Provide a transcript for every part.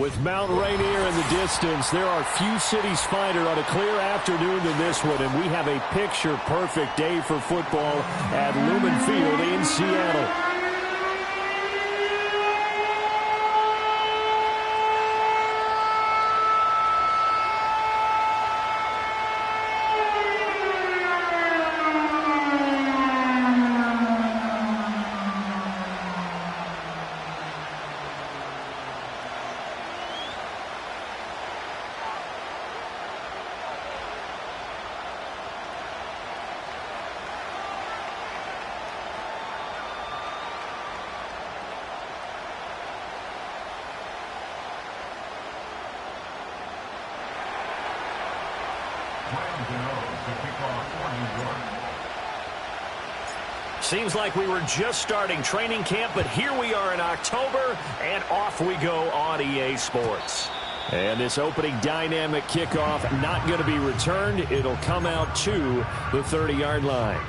With Mount Rainier in the distance, there are few cities finer on a clear afternoon than this one, and we have a picture-perfect day for football at Lumen Field in Seattle. Seems like we were just starting training camp, but here we are in October, and off we go on EA Sports. And this opening dynamic kickoff not going to be returned. It'll come out to the 30-yard line.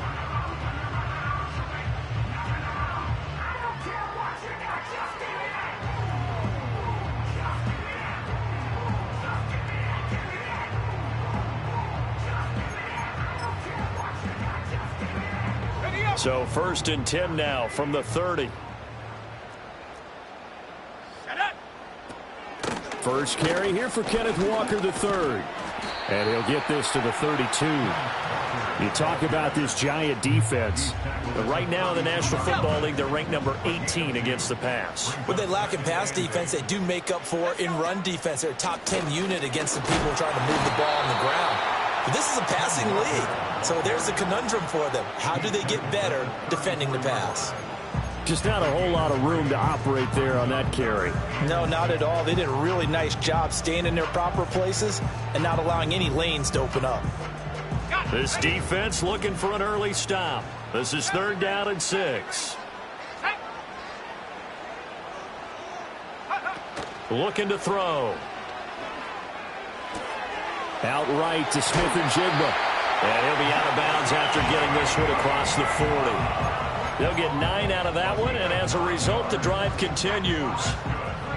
So 1st and 10 now from the 30. First carry here for Kenneth Walker III. And he'll get this to the 32. You talk about this giant defense. But right now in the National Football League, they're ranked number 18 against the pass. What they lack in pass defense, they do make up for in run defense. They're a top 10 unit against the people trying to move the ball on the ground. But this is a passing league. So there's a conundrum for them. How do they get better defending the pass? Just not a whole lot of room to operate there on that carry. No, not at all. They did a really nice job staying in their proper places and not allowing any lanes to open up. This defense looking for an early stop. This is 3rd down and 6. Looking to throw. Outright to Smith-Njigba. And he'll be out of bounds after getting this one across the 40. They'll get 9 out of that one, and as a result, the drive continues.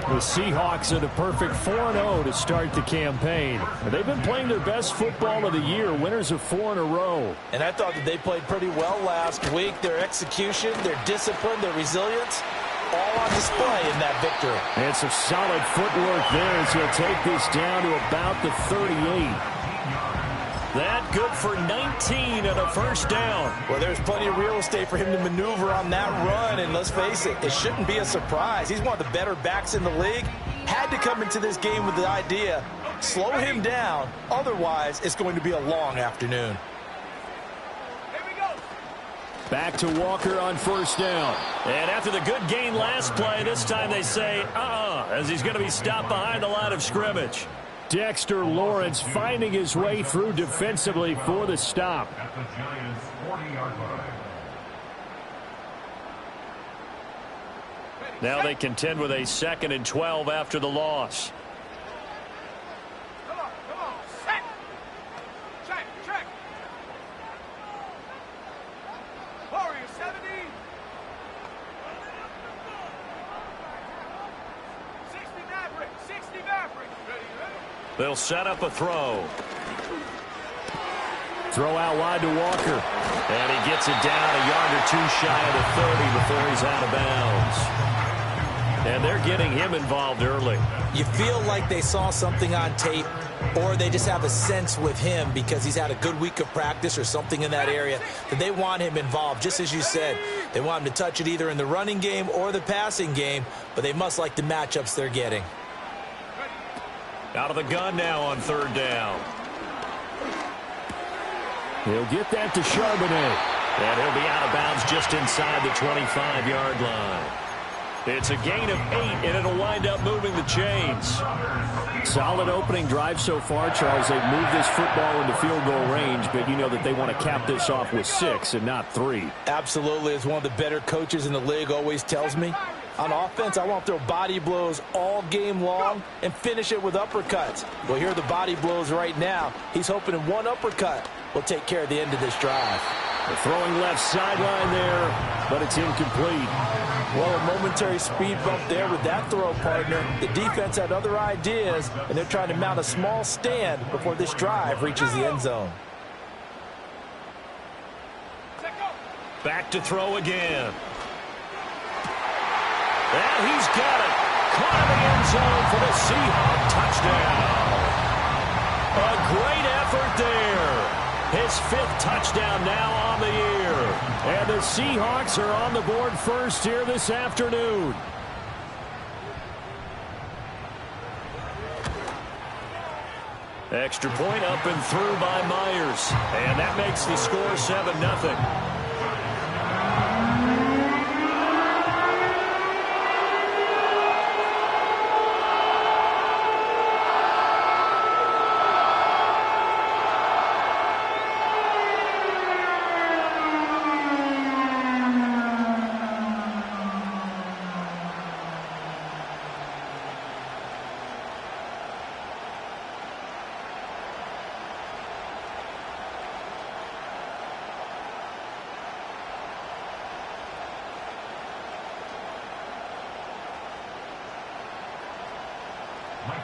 The Seahawks are the perfect 4-0 to start the campaign. They've been playing their best football of the year, winners of 4 in a row. And I thought that they played pretty well last week. Their execution, their discipline, their resilience, all on display in that victory. And some solid footwork there as he'll take this down to about the 38. That good for 19 and a first down. Well, there's plenty of real estate for him to maneuver on that run, and let's face it, it shouldn't be a surprise. He's one of the better backs in the league. Had to come into this game with the idea, slow him down, otherwise it's going to be a long afternoon. Back to Walker on first down. And after the good gain last play, this time they say, as he's going to be stopped behind the line of scrimmage. Dexter Lawrence finding his way through defensively for the stop. Now they contend with a 2nd and 12 after the loss. They'll set up a throw. Throw out wide to Walker. And he gets it down a yard or two shy of the 30 before he's out of bounds. And they're getting him involved early. You feel like they saw something on tape, or they just have a sense with him because he's had a good week of practice or something in that area that they want him involved. Just as you said, they want him to touch it either in the running game or the passing game, but they must like the matchups they're getting. Out of the gun now on 3rd down. He'll get that to Charbonnet. And he'll be out of bounds just inside the 25-yard line. It's a gain of 8, and it'll wind up moving the chains. Solid opening drive so far, Charles. They've moved this football into field goal range, but you know that they want to cap this off with 6 and not 3. Absolutely. As one of the better coaches in the league always tells me, on offense, I want to throw body blows all game long and finish it with uppercuts. Well, here are the body blows right now. He's hoping in one uppercut will take care of the end of this drive. The throwing left sideline there, but it's incomplete. Well, a momentary speed bump there with that throw, partner. The defense had other ideas, and they're trying to mount a small stand before this drive reaches the end zone. Back to throw again. And he's got it. Caught in the end zone for the Seahawk touchdown. A great effort there. His 5th touchdown now on the year. And the Seahawks are on the board first here this afternoon. Extra point up and through by Myers. And that makes the score 7-0.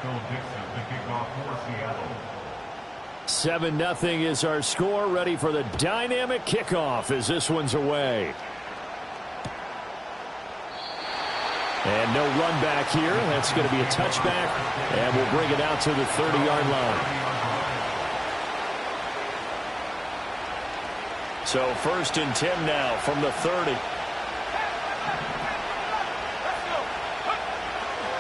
The kickoff for Seattle. 7-0 is our score. Ready for the dynamic kickoff as this one's away. And no run back here. That's going to be a touchback. And we'll bring it out to the 30-yard line. So 1st and 10 now from the 30.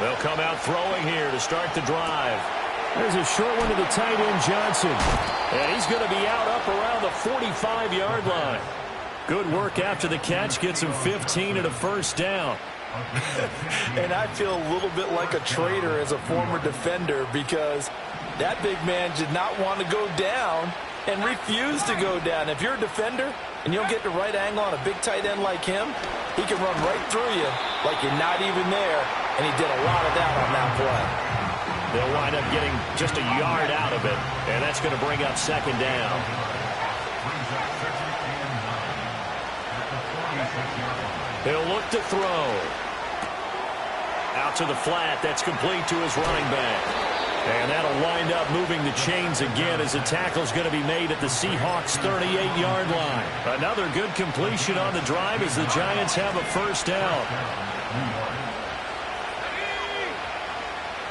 They'll come out throwing here to start the drive. There's a short one to the tight end, Johnson. And he's going to be out up around the 45-yard line. Good work after the catch. Gets him 15 and a first down. And I feel a little bit like a traitor as a former defender because that big man did not want to go down and refused to go down. If you're a defender and you don't get the right angle on a big tight end like him, he can run right through you like you're not even there. And he did a lot of that on that play. They'll wind up getting just a yard out of it, and that's going to bring up 2nd down. He'll look to throw. Out to the flat. That's complete to his running back. And that'll wind up moving the chains again as the tackle's going to be made at the Seahawks' 38-yard line. Another good completion on the drive as the Giants have a first down.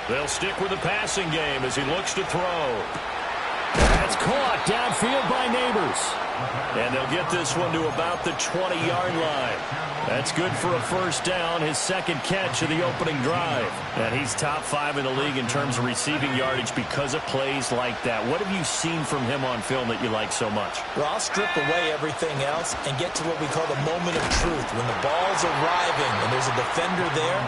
They'll stick with the passing game as he looks to throw. That's caught downfield by Neighbors. And they'll get this one to about the 20-yard line. That's good for a first down, his 2nd catch of the opening drive. And he's top 5 in the league in terms of receiving yardage because of plays like that. What have you seen from him on film that you like so much? Well, I'll strip away everything else and get to what we call the moment of truth. When the ball's arriving and there's a defender there,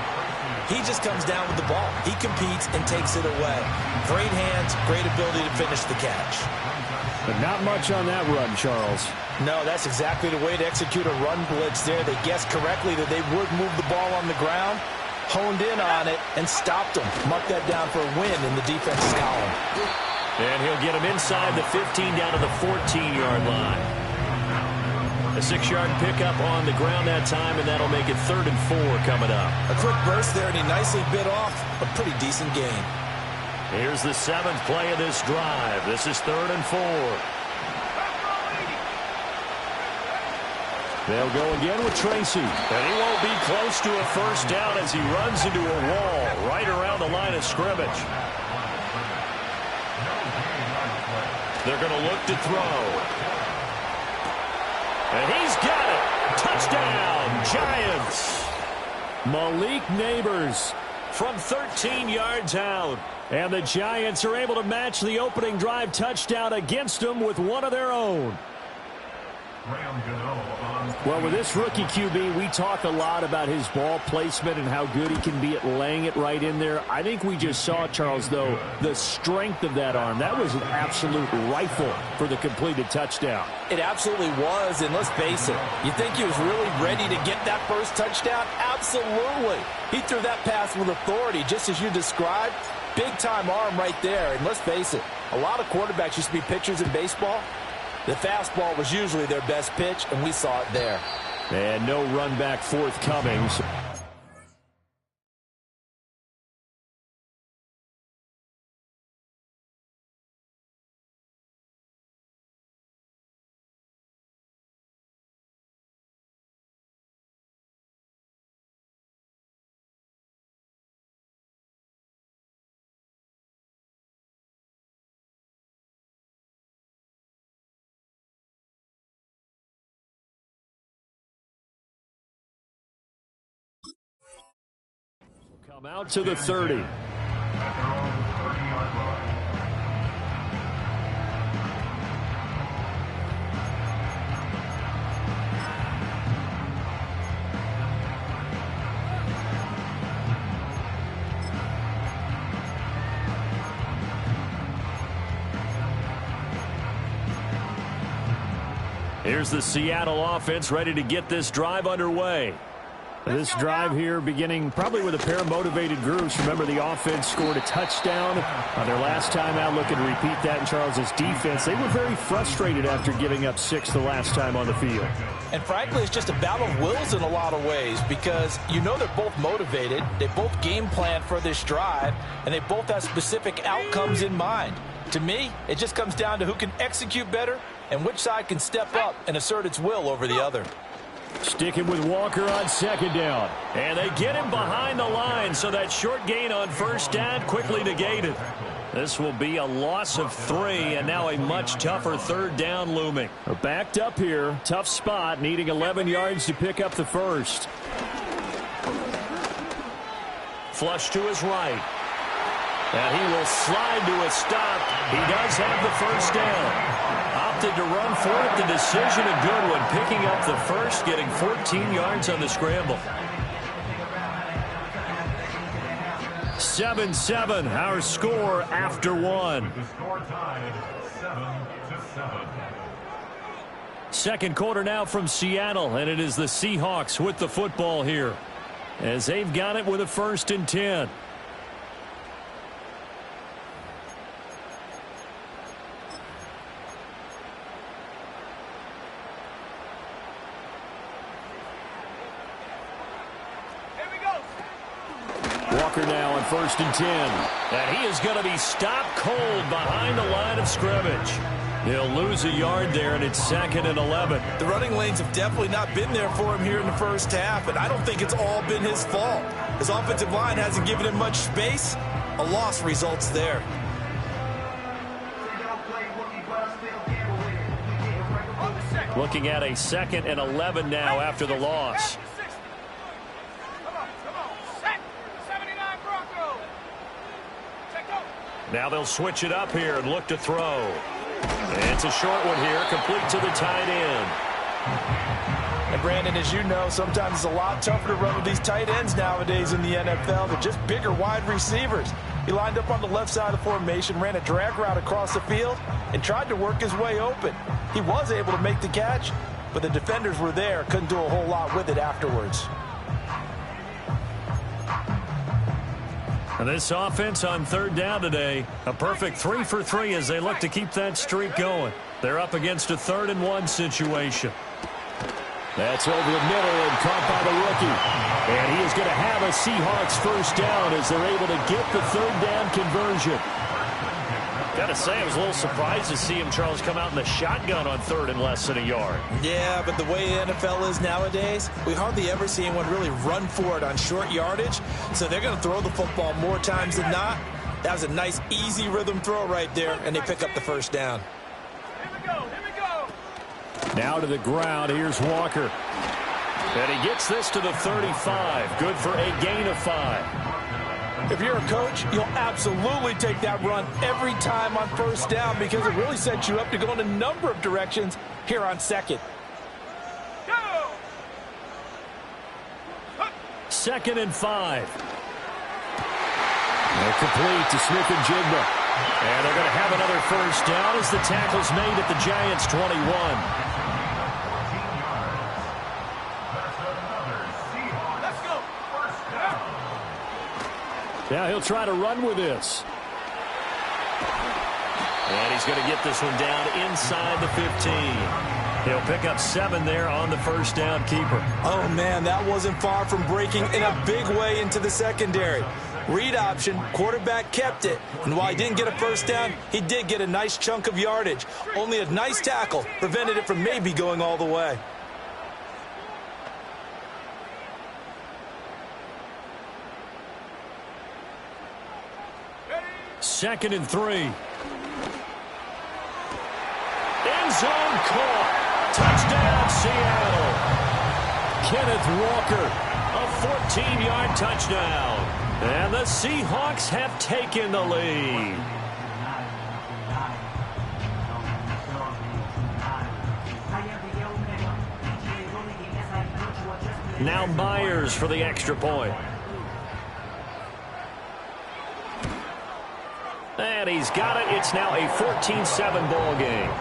he just comes down with the ball. He competes and takes it away. Great hands, great ability to finish the catch. But not much on that run, Charles. No, that's exactly the way to execute a run blitz there. They guessed correctly that they would move the ball on the ground, honed in on it, and stopped them. Mark that down for a win in the defense's column. And he'll get him inside the 15 down to the 14-yard line. A 6-yard pickup on the ground that time, and that'll make it 3rd and 4 coming up. A quick burst there, and he nicely bit off a pretty decent gain. Here's the 7th play of this drive. This is 3rd and 4. They'll go again with Tracy. And he won't be close to a first down as he runs into a wall right around the line of scrimmage. They're going to look to throw. And he's got it. Touchdown, Giants. Malik Neighbors from 13 yards out. And the Giants are able to match the opening drive touchdown against them with one of their own. Well, with this rookie QB, we talk a lot about his ball placement and how good he can be at laying it right in there. I think we just saw, Charles, though, the strength of that arm. That was an absolute rifle for the completed touchdown. It absolutely was, and let's face it, you think he was really ready to get that first touchdown? Absolutely. He threw that pass with authority, just as you described. Big-time arm right there, and let's face it, a lot of quarterbacks used to be pitchers in baseball. The fastball was usually their best pitch, and we saw it there. And no run back forthcoming. Out to the 30. At their own 30-yard line. Here's the Seattle offense ready to get this drive underway. This drive here beginning probably with a pair of motivated groups. Remember, the offense scored a touchdown on their last time out. Looking to repeat that in Charles's defense. They were very frustrated after giving up 6 the last time on the field. And frankly, it's just a battle of wills in a lot of ways because you know they're both motivated. They both game plan for this drive, and they both have specific outcomes in mind. To me, it just comes down to who can execute better and which side can step up and assert its will over the other. Sticking with Walker on second down. And they get him behind the line, so that short gain on first down quickly negated. This will be a loss of 3, and now a much tougher third down looming. Backed up here. Tough spot, needing 11 yards to pick up the first. Flush to his right. And he will slide to a stop. He does have the first down. Opted to run for it. The decision a good one. Picking up the first, getting 14 yards on the scramble. 7-7, our score after 1. The score tied 7-7. Second quarter now from Seattle, and it is the Seahawks with the football here as they've got it with a 1st and 10. Walker now on 1st and 10. And he is going to be stopped cold behind the line of scrimmage. He'll lose a yard there, and it's 2nd and 11. The running lanes have definitely not been there for him here in the first half, and I don't think it's all been his fault. His offensive line hasn't given him much space. A loss results there. Looking at a 2nd and 11 now after the loss. Now they'll switch it up here and look to throw. It's a short one here, complete to the tight end. And Brandon, as you know, sometimes it's a lot tougher to run with these tight ends nowadays in the NFL. They're just bigger wide receivers. He lined up on the left side of the formation, ran a drag route across the field, and tried to work his way open. He was able to make the catch, but the defenders were there, couldn't do a whole lot with it afterwards. And this offense on 3rd down today, a perfect 3 for 3 as they look to keep that streak going. They're up against a 3rd and 1 situation. That's over the middle and caught by the rookie. And he is going to have a Seahawks first down as they're able to get the 3rd down conversion. Got to say, I was a little surprised to see him, Charles, come out in the shotgun on 3rd and less than a yard. Yeah, but the way the NFL is nowadays, we hardly ever see anyone really run for it on short yardage. So they're going to throw the football more times than not. That was a nice, easy rhythm throw right there, and they pick up the first down. Here we go, here we go. Now to the ground, here's Walker. And he gets this to the 35. Good for a gain of 5. If you're a coach, you'll absolutely take that run every time on first down because it really sets you up to go in a number of directions here on 2nd. Go! 2nd and 5. They're complete to Smith-Njigba. And they're going to have another first down as the tackle's made at the Giants' 21. Now he'll try to run with this. And he's going to get this one down inside the 15. He'll pick up 7 there on the first down keeper. Oh, man, that wasn't far from breaking in a big way into the secondary. Read option, quarterback kept it. And while he didn't get a first down, he did get a nice chunk of yardage. Only a nice tackle prevented it from maybe going all the way. Second and 3. End zone caught. Touchdown, Seattle. Kenneth Walker A 14-yard touchdown. And the Seahawks have taken the lead. Now Myers for the extra point. And he's got it. It's now a 14-7 ball game.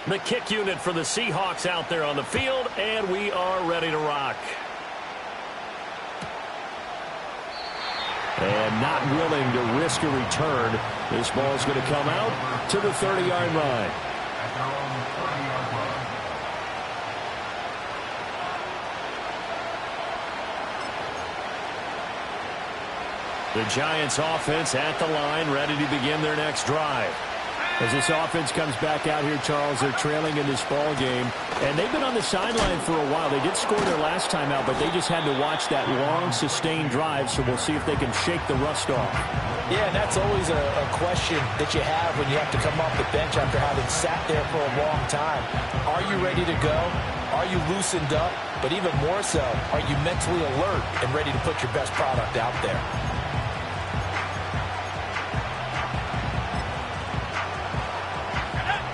The kick unit for the Seahawks out there on the field, and we are ready to rock. And not willing to risk a return. This ball is going to come out to the 30-yard line. At their own 30-yard line. The Giants offense at the line, ready to begin their next drive. As this offense comes back out here, Charles, they're trailing in this ball game. And they've been on the sideline for a while. They did score their last time out, but they just had to watch that long, sustained drive. So we'll see if they can shake the rust off. Yeah, and that's always a question that you have when you have to come off the bench after having sat there for a long time. Are you ready to go? Are you loosened up? But even more so, are you mentally alert and ready to put your best product out there?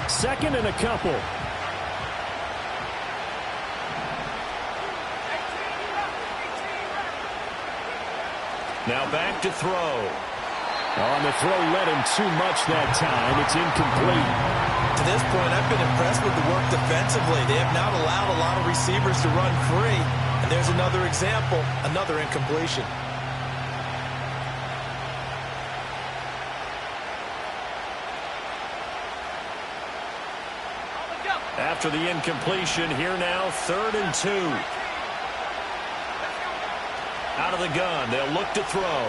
Second and a couple. Now back to throw. On the throw, led him too much that time. It's incomplete. To this point, I've been impressed with the work defensively. They have not allowed a lot of receivers to run free. And there's another example, another incompletion. After the incompletion, here now, 3rd and 2. Out of the gun, they'll look to throw.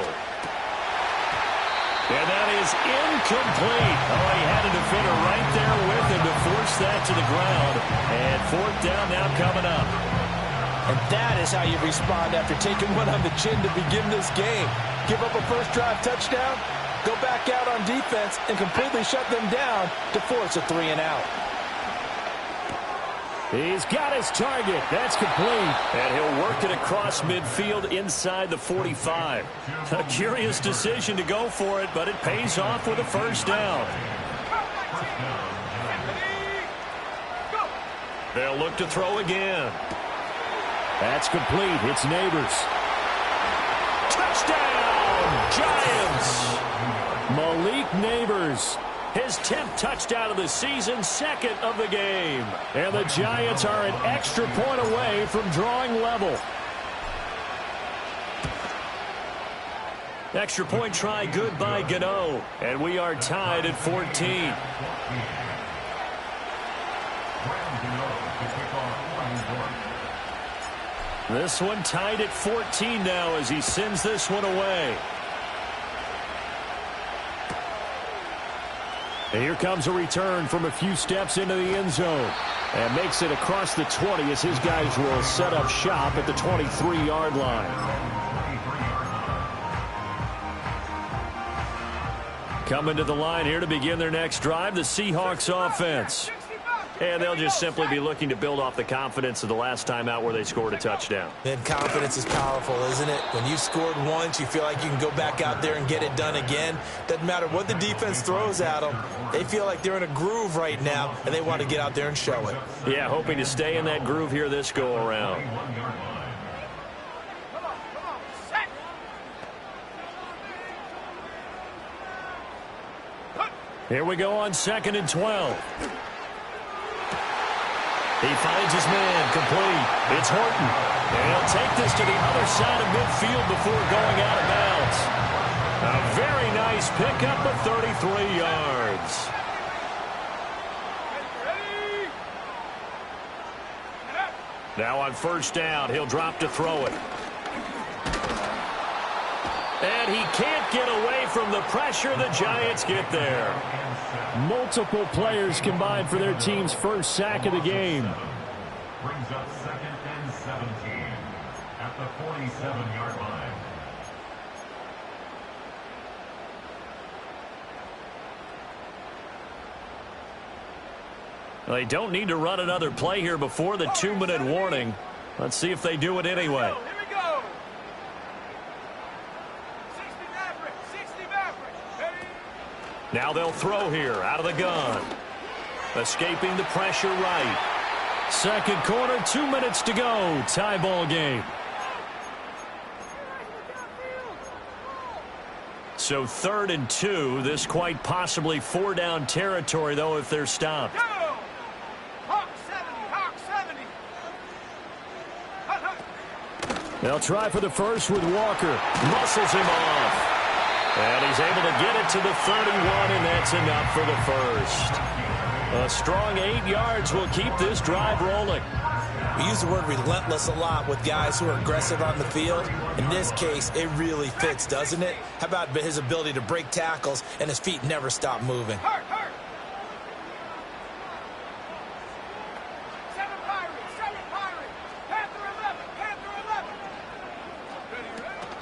And that is incomplete. Oh, he had a defender right there with him to force that to the ground. And 4th down now coming up. And that is how you respond after taking one on the chin to begin this game. Give up a first drive touchdown, go back out on defense, and completely shut them down to force a 3 and out. He's got his target. That's complete. And he'll work it across midfield inside the 45. A curious decision to go for it, but it pays off with a first down. They'll look to throw again. That's complete. It's Neighbors. Touchdown, Giants! Malik Neighbors. His 10th touchdown of the season, 2nd of the game. And the Giants are an extra point away from drawing level. Extra point try good by Gano. And we are tied at 14. This one tied at 14 now as he sends this one away. And here comes a return from a few steps into the end zone. And makes it across the 20 as his guys will set up shop at the 23-yard line. Coming to the line here to begin their next drive, the Seahawks offense. And they'll just simply be looking to build off the confidence of the last time out where they scored a touchdown. And confidence is powerful, isn't it? When you've scored once, you feel like you can go back out there and get it done again. Doesn't matter what the defense throws at them. They feel like they're in a groove right now, and they want to get out there and show it. Yeah, hoping to stay in that groove here this go-around. Here we go on 2nd and 12. He finds his man, complete. It's Horton. And he'll take this to the other side of midfield before going out of bounds. A very nice pickup of 33 yards. Now on first down, he'll drop to throw it. And he can't get away from the pressure. The Giants get there. Multiple players combined for their team's first sack of the game. Brings up 2nd and 17 at the 47-yard line. They don't need to run another play here before the 2-minute warning. Let's see if they do it anyway. Here we go. 60 Maverick. 60 Maverick. Ready? Now they'll throw here out of the gun. Escaping the pressure right. Second quarter, 2 minutes to go. Tie ball game. So 3rd and 2. This quite possibly 4-down territory, though, if they're stopped. Go. Hawk 70. Hawk 70. They'll try for the first with Walker. Muscles him off. And he's able to get it to the 31, and that's enough for the first. A strong 8 yards will keep this drive rolling. We use the word relentless a lot with guys who are aggressive on the field. In this case, it really fits, doesn't it? How about his ability to break tackles and his feet never stop moving? Hurt. 7 Pirates. 7 Pirates. Panther 11. Panther 11.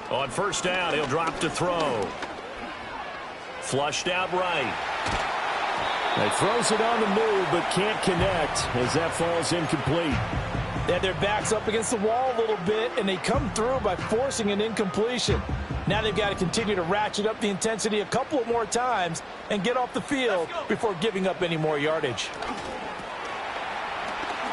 Ready? On first down, he'll drop to throw. Flushed out right. He throws it on the move, but can't connect as that falls incomplete. They had their backs up against the wall a little bit, and they come through by forcing an incompletion. Now they've got to continue to ratchet up the intensity a couple of more times and get off the field before giving up any more yardage.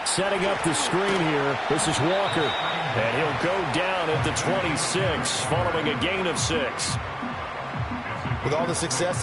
Setting up the screen here. This is Walker. And he'll go down at the 26 following a gain of 6. With all the success